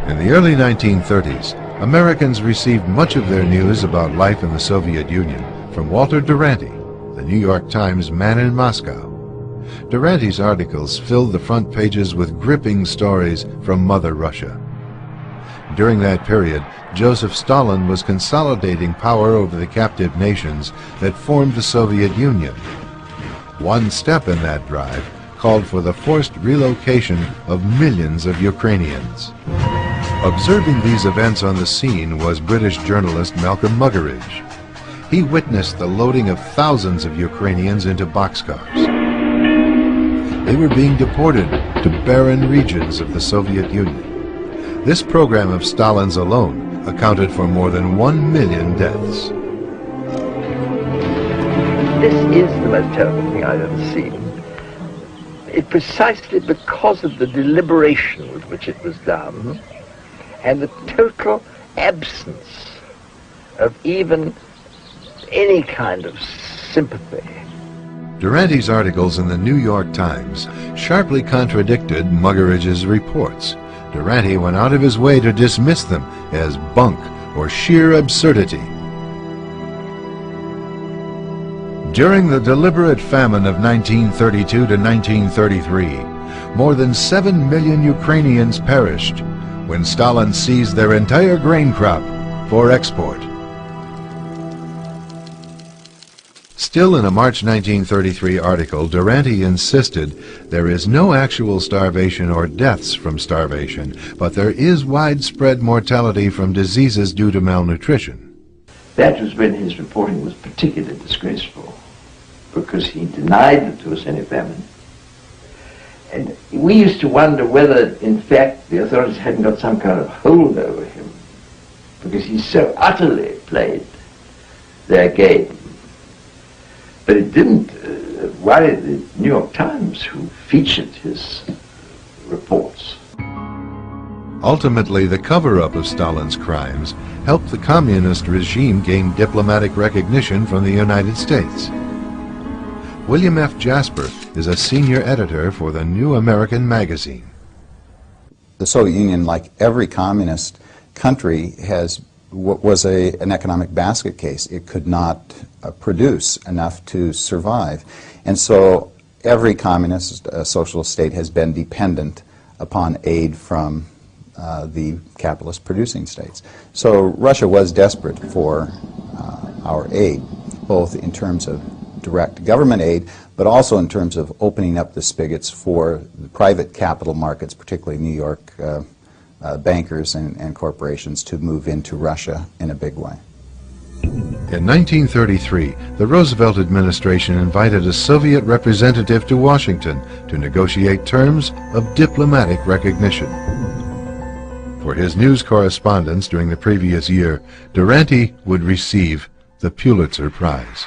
In the early 1930s, Americans received much of their news about life in the Soviet Union from Walter Duranty, the New York Times man in Moscow. Duranty's articles filled the front pages with gripping stories from Mother Russia. During that period, Joseph Stalin was consolidating power over the captive nations that formed the Soviet Union. One step in that drive called for the forced relocation of millions of Ukrainians. Observing these events on the scene was British journalist Malcolm Muggeridge. He witnessed the loading of thousands of Ukrainians into boxcars. They were being deported to barren regions of the Soviet Union. This program of Stalin's alone accounted for more than 1 million deaths. This is the most terrible thing I've ever seen. It precisely because of the deliberation with which it was done and the total absence of even any kind of sympathy. Duranty's articles in the New York Times sharply contradicted Muggeridge's reports. Duranty went out of his way to dismiss them as bunk or sheer absurdity. During the deliberate famine of 1932 to 1933, more than 7 million Ukrainians perished when Stalin seized their entire grain crop for export. Still, in a March 1933 article, Duranty insisted there is no actual starvation or deaths from starvation, but there is widespread mortality from diseases due to malnutrition. That was when his reporting was particularly disgraceful, because he denied that there was any famine. And we used to wonder whether, in fact, the authorities hadn't got some kind of hold over him, because he so utterly played their game. But it didn't worry the New York Times, who featured his reports. Ultimately, the cover-up of Stalin's crimes helped the communist regime gain diplomatic recognition from the United States. William F. Jasper is a senior editor for the New American Magazine. The Soviet Union, like every communist country, was an economic basket case. It could not produce enough to survive. And so every communist socialist state has been dependent upon aid from the capitalist producing states. So Russia was desperate for our aid, both in terms of direct government aid, but also in terms of opening up the spigots for the private capital markets, particularly New York bankers and corporations, to move into Russia in a big way. In 1933, the Roosevelt administration invited a Soviet representative to Washington to negotiate terms of diplomatic recognition. For his news correspondence during the previous year, Duranty would receive the Pulitzer Prize.